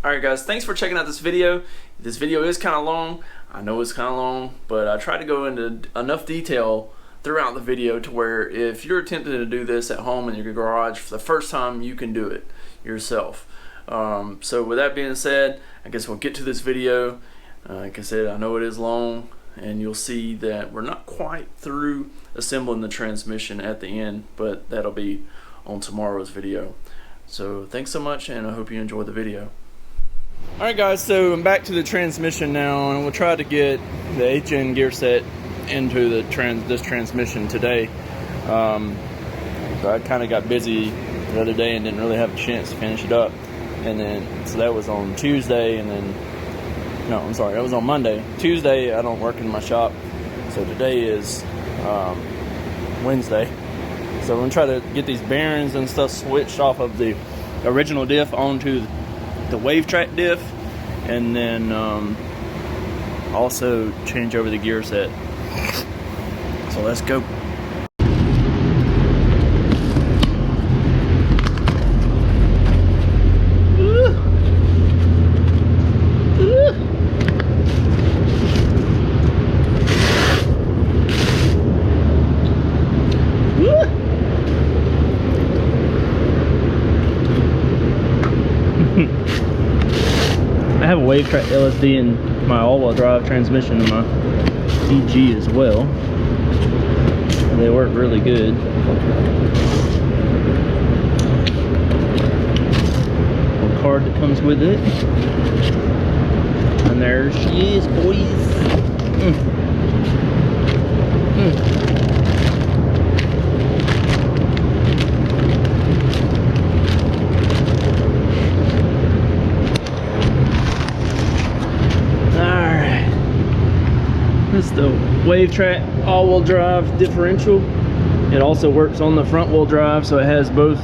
Alright guys, thanks for checking out this video. This video is kind of long. I know it's kind of long, but I try to go into enough detail throughout the video to where if you're attempting to do this at home in your garage for the first time, you can do it yourself. So with that being said, I guess we'll get to this video. Like I said, I know it is long, and you'll see that we're not quite through assembling the transmission at the end, but that'll be on tomorrow's video. So thanks so much, and I hope you enjoy the video. Alright guys, so I'm back to the transmission now, and we'll try to get the AWD gear set into the this transmission today. So I kind of got busy the other day and didn't really have a chance to finish it up. And then, so that was on Tuesday, and then, no, I'm sorry, that was on Monday. Tuesday, I don't work in my shop, so today is Wednesday. So I'm going to try to get these bearings and stuff switched off of the original diff onto the Wavetrac diff, and then also change over the gear set. So let's go. I have a Wavetrac LSD in my all-wheel drive transmission in my DG as well. They work really good. Little card that comes with it. And there she is, boys. It's the Wavetrac all-wheel drive differential. It also works on the front-wheel drive, so it has both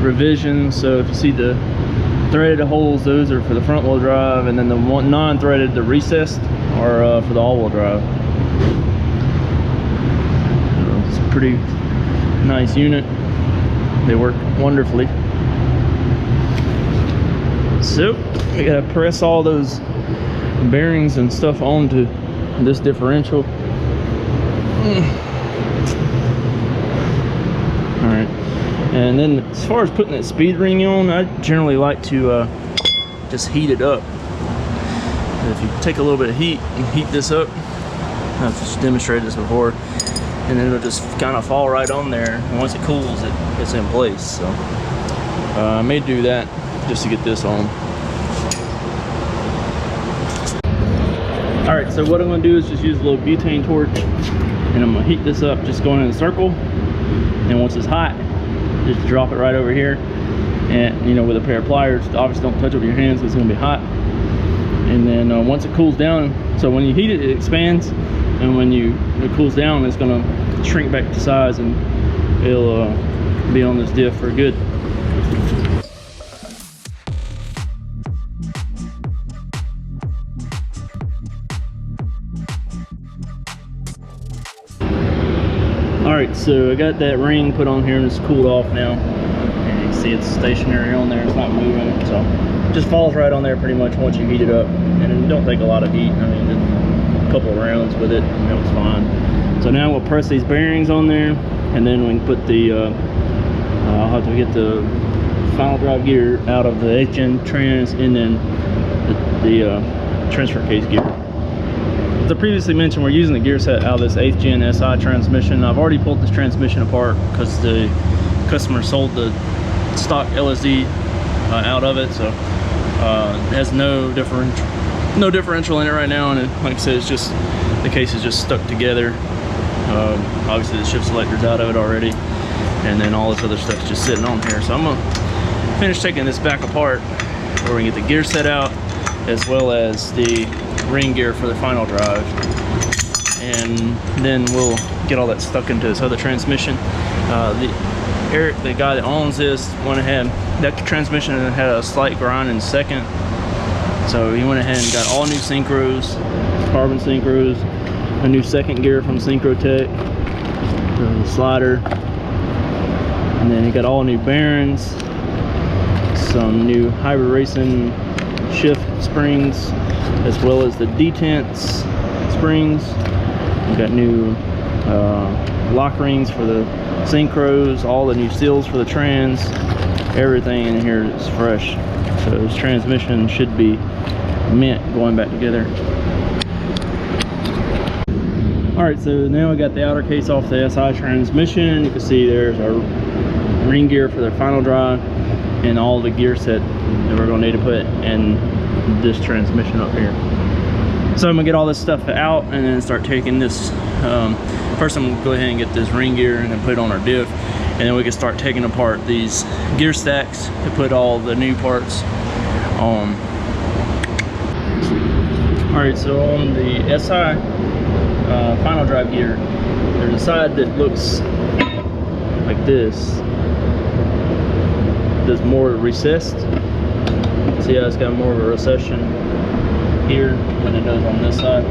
revisions. So if you see the threaded holes, those are for the front-wheel drive, and then the one non-threaded, the recessed, are for the all-wheel drive. It's a pretty nice unit. They work wonderfully. So we gotta press all those bearings and stuff onto this differential. Alright, and then as far as putting that speed ring on, I generally like to just heat it up. If you take a little bit of heat and heat this up, I've just demonstrated this before, and then it'll just kind of fall right on there, and once it cools, it's in place. So I may do that just to get this on. Alright, so what I'm going to do is just use a little butane torch, and I'm going to heat this up, just going in a circle, and once it's hot, just drop it right over here, and you know, with a pair of pliers. Obviously don't touch it with your hands because it's going to be hot. And then once it cools down, so when you heat it, it expands, and when it cools down, it's going to shrink back to size, and it'll be on this diff for good. Alright, so I got that ring put on here and it's cooled off now. And you can see it's stationary on there, it's not moving. So it just falls right on there pretty much once you heat it up. And it don't take a lot of heat. I mean, just a couple of rounds with it and it was fine. So now we'll press these bearings on there, and then we can put the, I'll have to get the final drive gear out of the AWD trans, and then the transfer case gear. As I previously mentioned, we're using the gear set out of this 8th Gen SI transmission. I've already pulled this transmission apart because the customer sold the stock LSD out of it, so it has no differential in it right now, and like I said, it's just, the case is just stuck together. Obviously the shift selector's out of it already, and then all this other stuff's just sitting on here. So I'm gonna finish taking this back apart where we can get the gear set out, as well as the ring gear for the final drive, and then we'll get all that stuck into this other transmission. Eric, the guy that owns this, went ahead, that transmission had a slight grind in second, so he went ahead and got all new synchros, carbon synchros, a new second gear from Synchrotech, the slider, and then he got all new bearings, some new hybrid racing shift springs as well as the detents springs. We've got new lock rings for the synchros, all the new seals for the trans. Everything in here is fresh. So this transmission should be mint going back together. Alright, so now we got the outer case off the SI transmission. You can see there's our ring gear for the final drive and all the gear set that we're going to need to put in this transmission up here. So I'm going to get all this stuff out and then start taking this. First I'm going to go ahead and get this ring gear and then put it on our diff. And then we can start taking apart these gear stacks to put all the new parts on. Alright, so on the SI final drive gear, there's a side that looks like this. That's more recessed. See how it's got more of a recession here than it does on this side.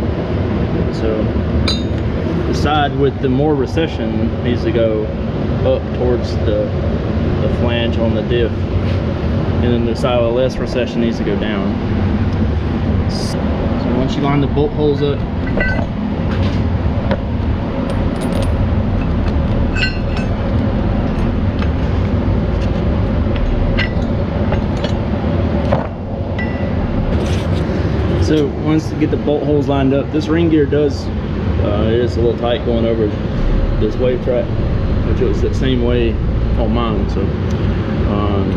So the side with the more recession needs to go up towards the flange on the diff, and then the side with less recession needs to go down. So once you line the bolt holes up, so once you get the bolt holes lined up, this ring gear does, it is a little tight going over this Wavetrac, which it was the same way on mine. So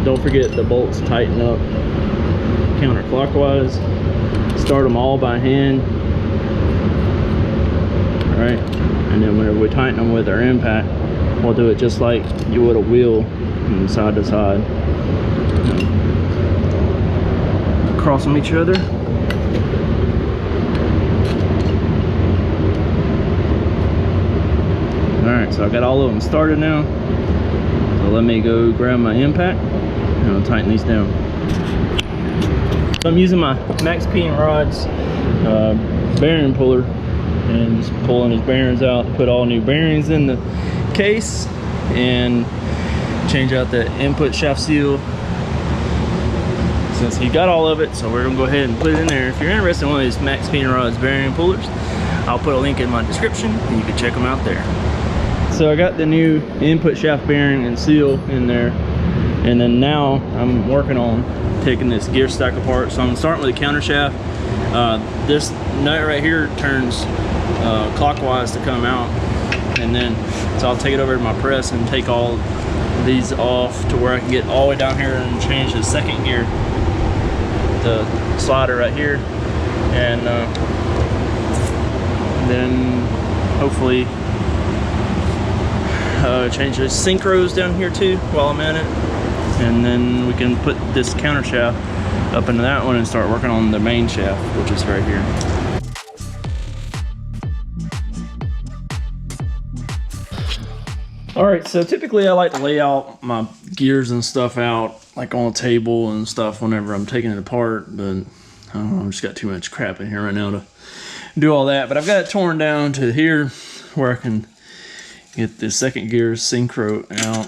don't forget the bolts tighten up counterclockwise. Start them all by hand. Alright, and then whenever we tighten them with our impact, we'll do it just like you would a wheel from side to side. Cross them each other. Alright, so I got all of them started now. So let me go grab my impact and I'll tighten these down. So I'm using my Max Peen rods bearing puller and just pulling these bearings out to put all new bearings in the case and change out the input shaft seal. Since he got all of it, so we're gonna go ahead and put it in there. If you're interested in one of these Max Peen rods bearing pullers, I'll put a link in my description and you can check them out there. So I got the new input shaft bearing and seal in there, and then now I'm working on taking this gear stack apart. So I'm starting with the counter shaft. This nut right here turns clockwise to come out, and then so I'll take it over to my press and take all these off to where I can get all the way down here and change the second gear, the slider right here, and then hopefully change the synchros down here too while I'm at it, and then we can put this counter shaft up into that one and start working on the main shaft, which is right here. Alright, so typically I like to lay out my gears and stuff out like on a table and stuff whenever I'm taking it apart, but I don't know, I've just got too much crap in here right now to do all that. But I've got it torn down to here where I can get the second gear synchro out,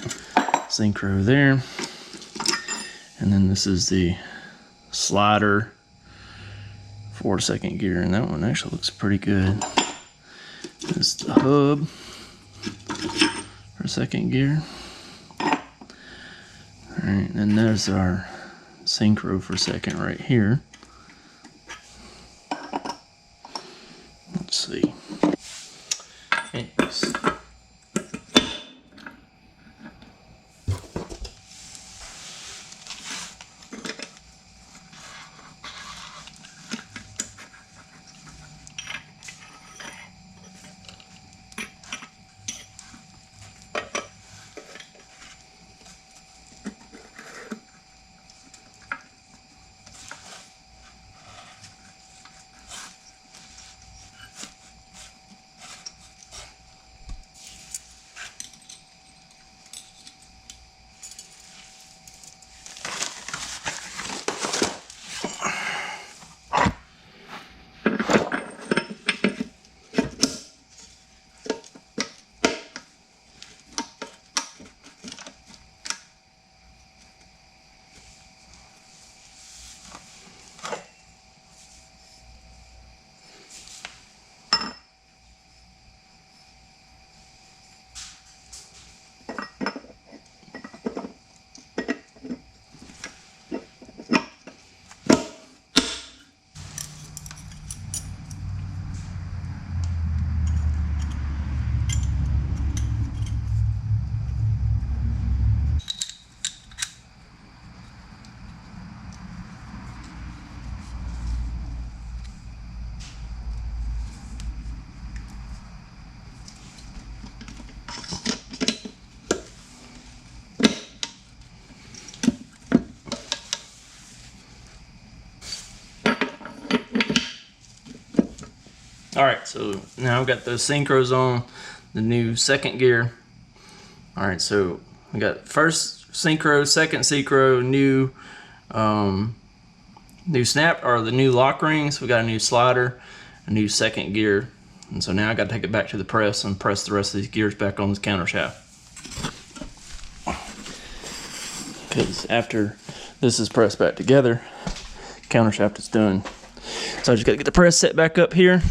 synchro there, and then this is the slider for second gear, and that one actually looks pretty good. This is the hub for second gear. Alright, and there's our synchro for second right here. Let's see. Anyways. All right, so now I've got those synchros on, the new second gear. All right, so we got first synchro, second synchro, new snap, or the new lock rings. We got a new slider, a new second gear. And so now I got to take it back to the press and press the rest of these gears back on this counter shaft. Because after this is pressed back together, counter shaft is done. So I just got to get the press set back up here,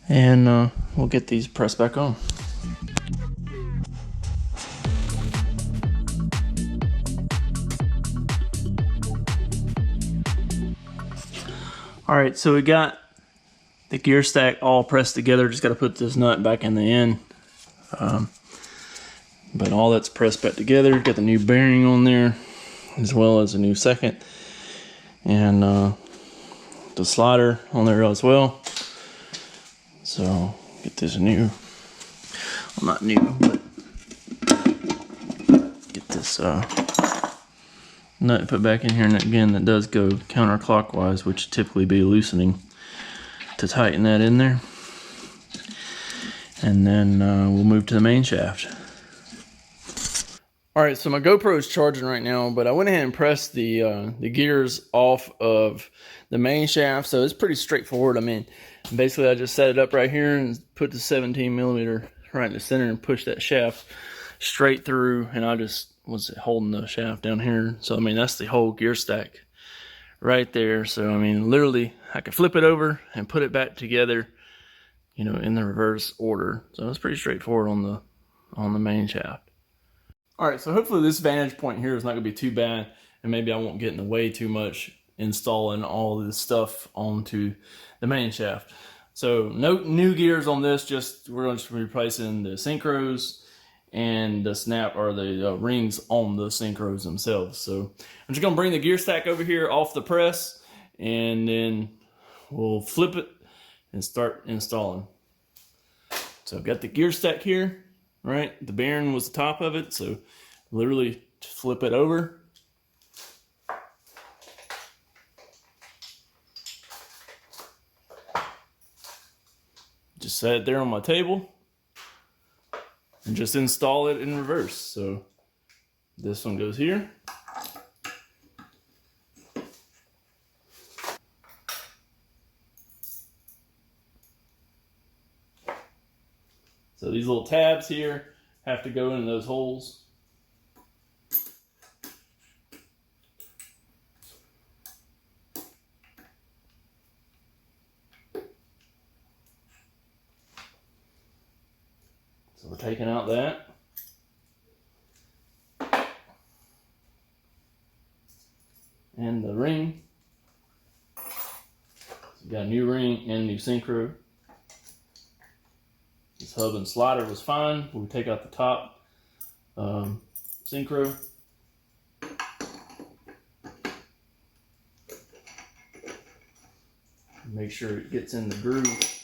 and we'll get these pressed back on. All right, so we got the gear stack all pressed together. Just got to put this nut back in the end. But all that's pressed back together. Got the new bearing on there, as well as a new second, and the slider on there as well. So get this new, well, not new, but get this nut put back in here. And again, that does go counterclockwise, which typically be loosening, to tighten that in there. And then we'll move to the main shaft. All right, so my GoPro is charging right now, but I went ahead and pressed the gears off of the main shaft, so it's pretty straightforward. I mean, basically I just set it up right here and put the 17 millimeter right in the center and push that shaft straight through, and I just was holding the shaft down here. So I mean, that's the whole gear stack right there. So I mean, literally I could flip it over and put it back together, you know, in the reverse order. So it's pretty straightforward on the main shaft. All right, so hopefully this vantage point here is not going to be too bad, and maybe I won't get in the way too much installing all this stuff onto the main shaft. So no new gears on this, just we're going to be replacing the synchros and the snap, or the rings on the synchros themselves. So I'm just going to bring the gear stack over here off the press, and then we'll flip it and start installing. So I've got the gear stack here. Right, the bearing was the top of it, so literally flip it over. Just set it there on my table and just install it in reverse. So this one goes here. So these little tabs here have to go in those holes. So we're taking out that. And the ring. So we got a new ring and a new synchro. This hub and slider was fine. We'll take out the top synchro. Make sure it gets in the groove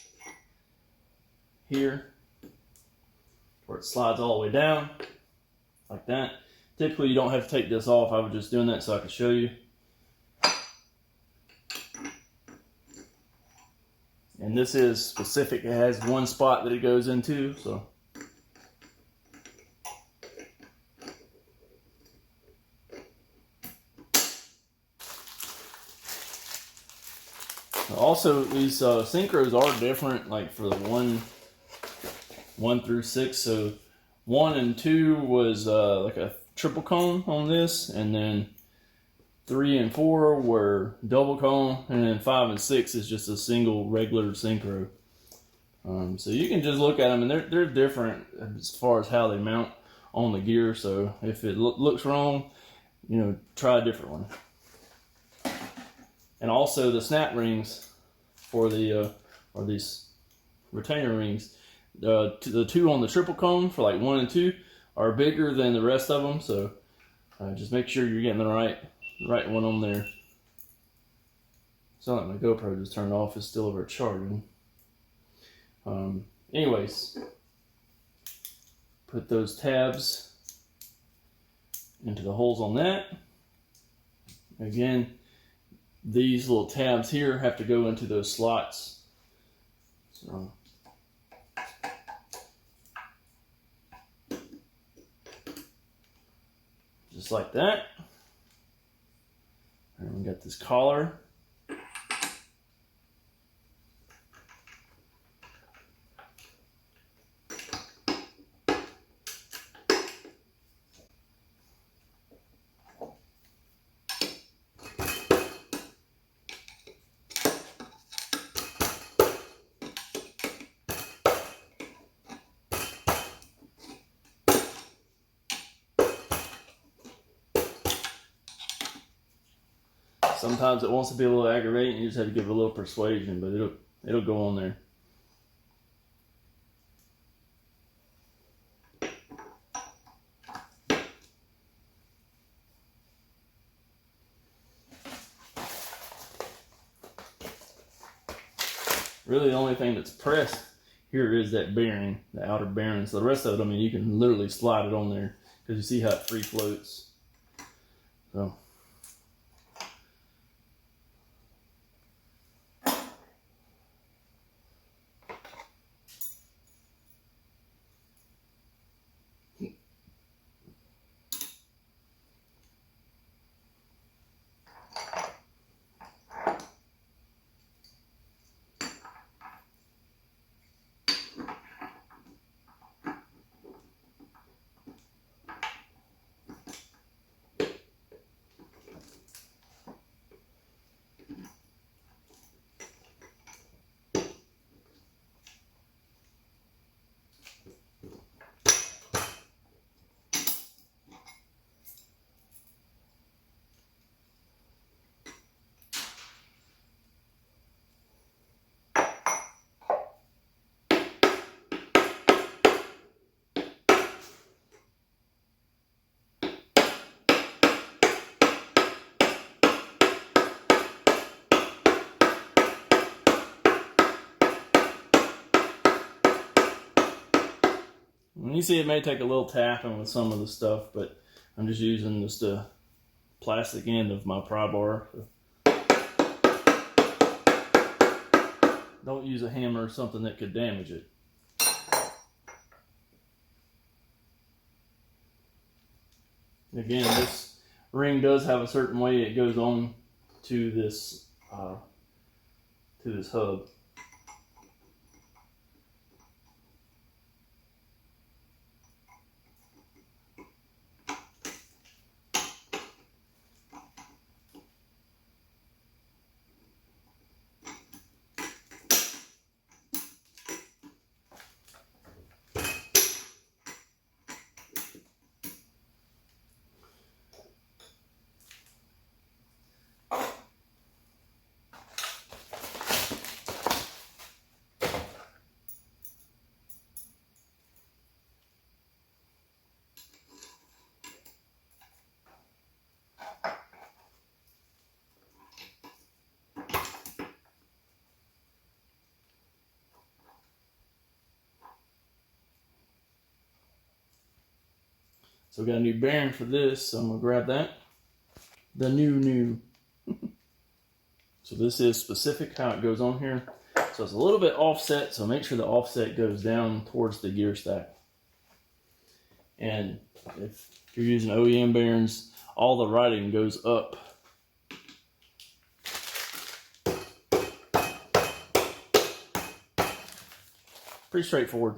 here, where it slides all the way down, like that. Typically you don't have to take this off. I was just doing that so I could show you. And this is specific. It has one spot that it goes into, so. Also, these synchros are different, like for the 1 through 6. So 1 and 2 was like a triple cone on this, and then 3 and 4 were double cone, and then 5 and 6 is just a single regular synchro. So you can just look at them, and they're different as far as how they mount on the gear. So if it looks wrong, you know, try a different one. And also the snap rings for the or these retainer rings, the 2 on the triple cone for like 1 and 2 are bigger than the rest of them. So just make sure you're getting the right one on there. It's not like my GoPro just turned off, it's still over charging. Anyways, put those tabs into the holes on that. Again, these little tabs here have to go into those slots So just like that. And we got this collar. Sometimes it wants to be a little aggravating, you just have to give it a little persuasion, but it'll go on there. Really the only thing that's pressed here is that bearing, the outer bearing. So the rest of it, I mean, you can literally slide it on there because you see how it free floats. So. And you see it may take a little tapping with some of the stuff, but I'm just using just the plastic end of my pry bar. Don't use a hammer or something that could damage it. Again, this ring does have a certain way it goes on to this hub. So we got a new bearing for this, so I'm gonna grab that. The new. So this is specific how it goes on here. So it's a little bit offset, so make sure the offset goes down towards the gear stack. And if you're using OEM bearings, all the writing goes up. Pretty straightforward.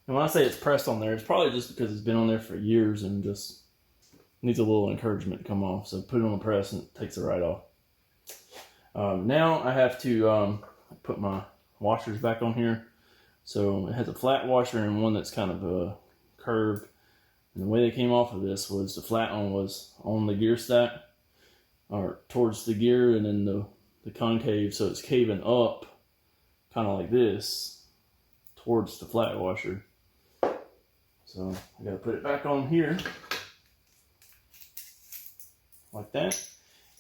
And when I say it's pressed on there, it's probably just because it's been on there for years and just needs a little encouragement to come off. So put it on the press and it takes it right off. Now I have to put my washers back on here. So it has a flat washer and one that's kind of curved. And the way they came off of this was the flat one was on the gear stack or towards the gear, and then the concave, so it's caving up kind of like this towards the flat washer. So I gotta put it back on here like that,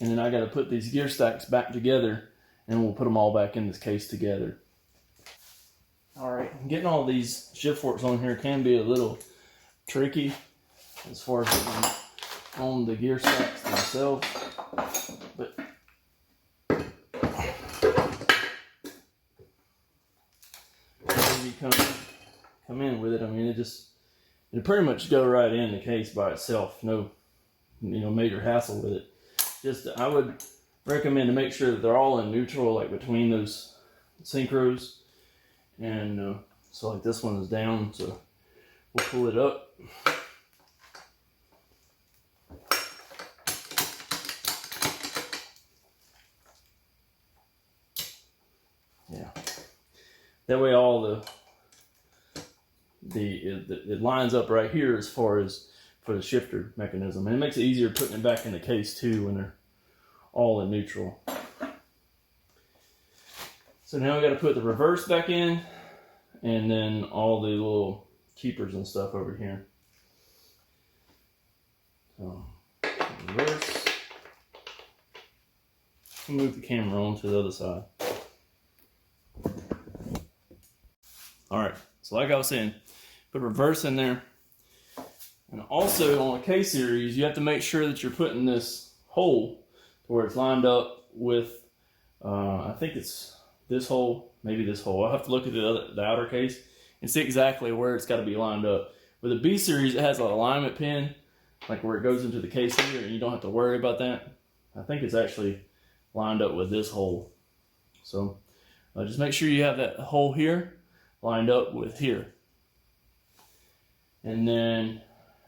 and then I gotta put these gear stacks back together, and we'll put them all back in this case together. All right, getting all these shift forks on here can be a little tricky as far as getting on the gear stacks themselves, but come in with it. I mean, it pretty much go right in the case by itself. No, major hassle with it. Just I would recommend to make sure that they're all in neutral, like between those synchros. And so like this one is down, so we'll pull it up. Yeah, that way all it lines up right here as far as for the shifter mechanism, and it makes it easier putting it back in the case too when they're all in neutral. So now we got to put the reverse back in, and then all the little keepers and stuff over here. So reverse. Move the camera on to the other side. Alright, so like I was saying, put reverse in there. And also on a K series, you have to make sure that you're putting this hole to where it's lined up with, I think it's this hole, maybe this hole. I'll have to look at the outer case and see exactly where it's got to be lined up. With a B series, it has an alignment pin, like where it goes into the case here, and you don't have to worry about that. I think it's actually lined up with this hole. So just make sure you have that hole here lined up with here. And then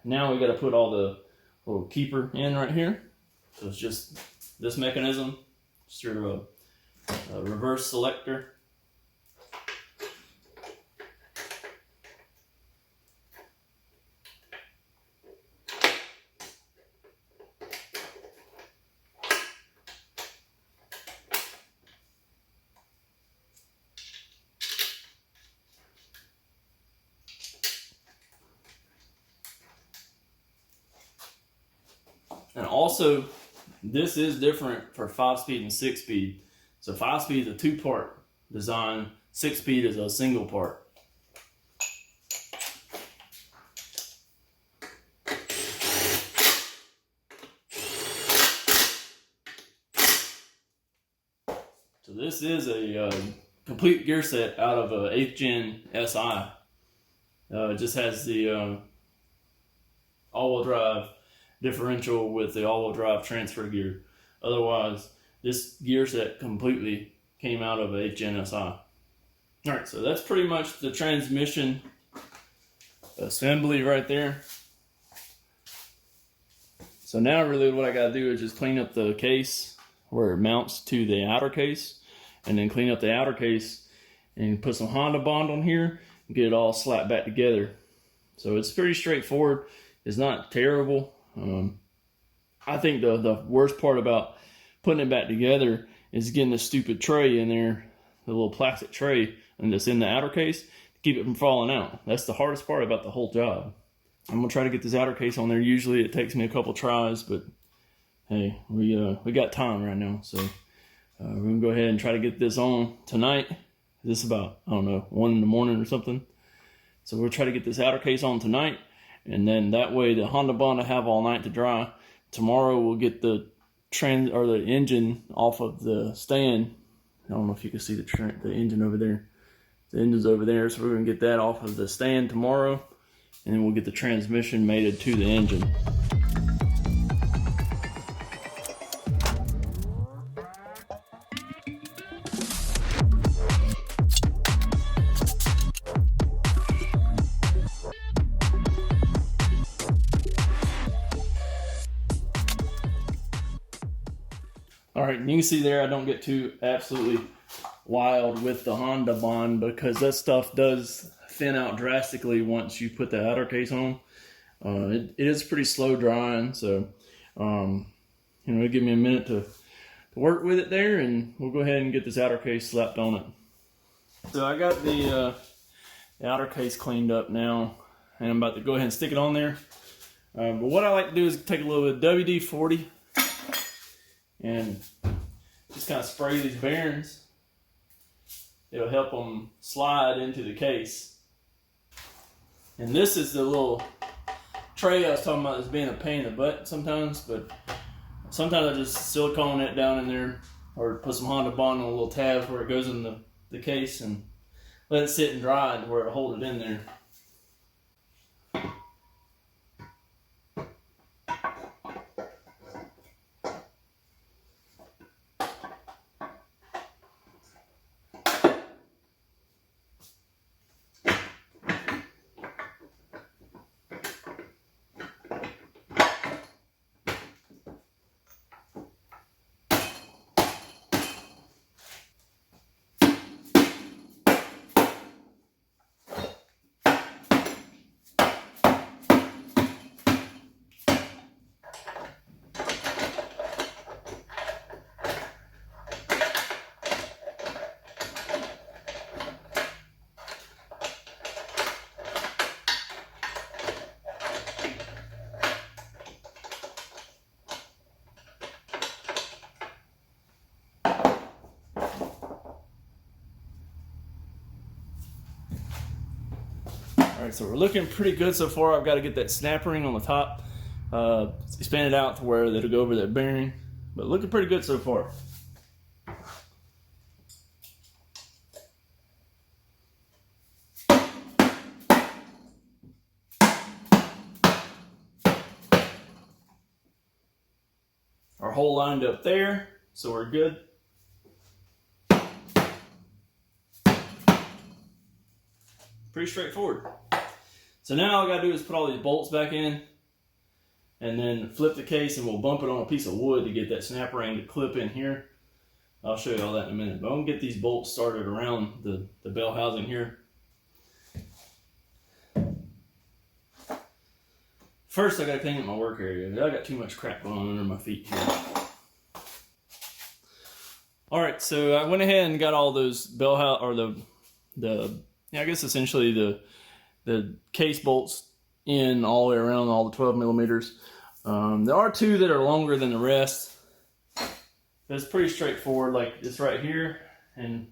now we got to put all the little keeper in right here. So it's just this mechanism, just your reverse selector. And also, this is different for 5-speed and 6-speed. So 5-speed is a 2-part design, 6-speed is a single part. So this is a complete gear set out of a 8th gen SI. It just has the all-wheel drive differential with the all-wheel drive transfer gear. Otherwise, this gear set completely came out of a 8th gen SI. Alright, so that's pretty much the transmission assembly right there. So now really what I gotta do is just clean up the case where it mounts to the outer case, and then clean up the outer case and put some Honda Bond on here and get it all slapped back together. So it's pretty straightforward. It's not terrible. I think the worst part about putting it back together is getting the stupid tray in there, the little plastic tray, and that's in the outer case to keep it from falling out. That's the hardest part about the whole job. I'm gonna try to get this outer case on there. Usually it takes me a couple tries, but hey, we got time right now, so we're gonna go ahead and try to get this on tonight. This is about, I don't know, 1 in the morning or something. So we'll try to get this outer case on tonight, and then that way the Honda Bond will have all night to dry. Tomorrow we'll get the the engine off of the stand. I don't know if you can see the engine over there. The engine's over there, so we're gonna get that off of the stand tomorrow, and then we'll get the transmission mated to the engine. Alright, and you can see there I don't get too absolutely wild with the Honda Bond because that stuff does thin out drastically once you put the outer case on. It is pretty slow drying, so it'll give me a minute to work with it there, and we'll go ahead and get this outer case slapped on it. So I got the outer case cleaned up now, and I'm about to go ahead and stick it on there. But what I like to do is take a little bit of WD-40 and just kind of spray these bearings. It'll help them slide into the case. And this is the little tray I was talking about as being a pain in the butt sometimes, but sometimes I just silicone it down in there or put some Honda Bond on a little tab where it goes in the case, and let it sit and dry to where it'll hold it in there. Alright, so we're looking pretty good so far. I've got to get that snap ring on the top expanded out to where it'll go over that bearing. But looking pretty good so far. Our hole lined up there, so we're good. Pretty straightforward. So now all I gotta do is put all these bolts back in and then flip the case, and we'll bump it on a piece of wood to get that snap ring to clip in here. I'll show you all that in a minute, but I'm gonna get these bolts started around the bell housing here. First, I gotta clean up my work area. I got too much crap going on under my feet here. All right, so I went ahead and got all those bell house, or I guess essentially the case bolts in all the way around, all the 12 millimeters. There are two that are longer than the rest. It's pretty straightforward, like it's right here and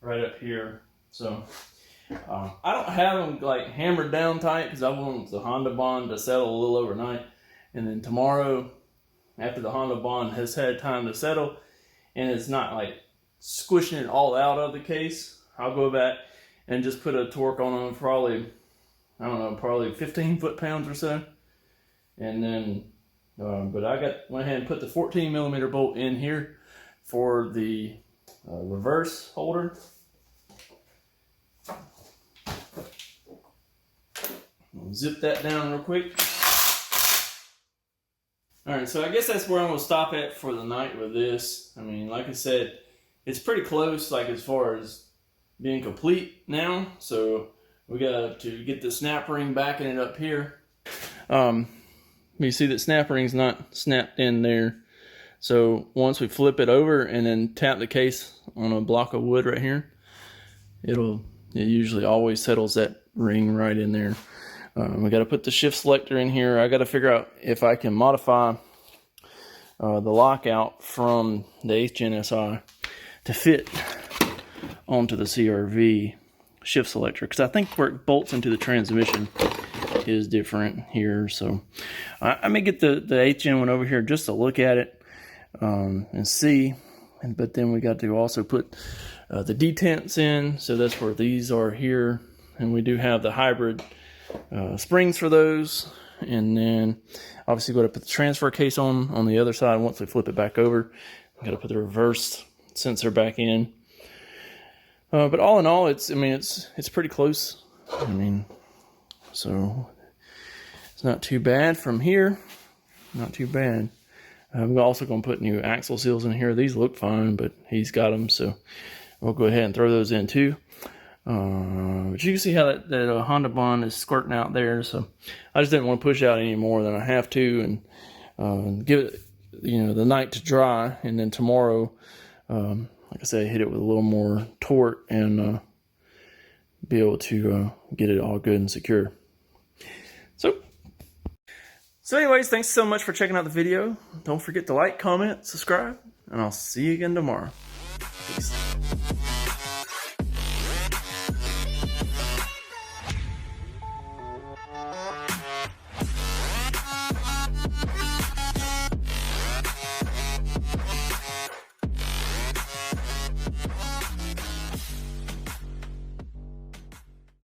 right up here. So I don't have them like hammered down tight because I want the Honda bond to settle a little overnight. And then tomorrow, after the Honda bond has had time to settle and it's not like squishing it all out of the case, I'll go back and just put a torque on them, probably, I don't know, probably 15 foot-pounds or so. And then, but I went ahead and put the 14 millimeter bolt in here for the reverse holder. I'll zip that down real quick. All right, so I guess that's where I'm gonna stop at for the night with this. I mean, like I said, it's pretty close, like as far as being complete now. So we got to get the snap ring backing it up here. You see that snap ring's not snapped in there. So once we flip it over and then tap the case on a block of wood right here, it usually always settles that ring right in there. We got to put the shift selector in here. I got to figure out if I can modify the lockout from the 8th Gen SI to fit onto the CRV shift selector, because I think where it bolts into the transmission is different here. So I may get the 8th Gen one over here just to look at it and see. But then we got to also put the detents in, so that's where these are here. And we do have the hybrid springs for those. And then obviously got to put the transfer case on the other side once we flip it back over. Got to put the reverse sensor back in. But all in all, it's pretty close. I mean, so it's not too bad from here. Not too bad. I'm also going to put new axle seals in here. These look fine, but he's got them, so we'll go ahead and throw those in too. But you can see how that Honda bond is squirting out there. So I just didn't want to push out any more than I have to, and give it, the night to dry, and then tomorrow, like I said, hit it with a little more torque and be able to get it all good and secure. So anyways, thanks so much for checking out the video. Don't forget to like, comment, subscribe, and I'll see you again tomorrow. Peace.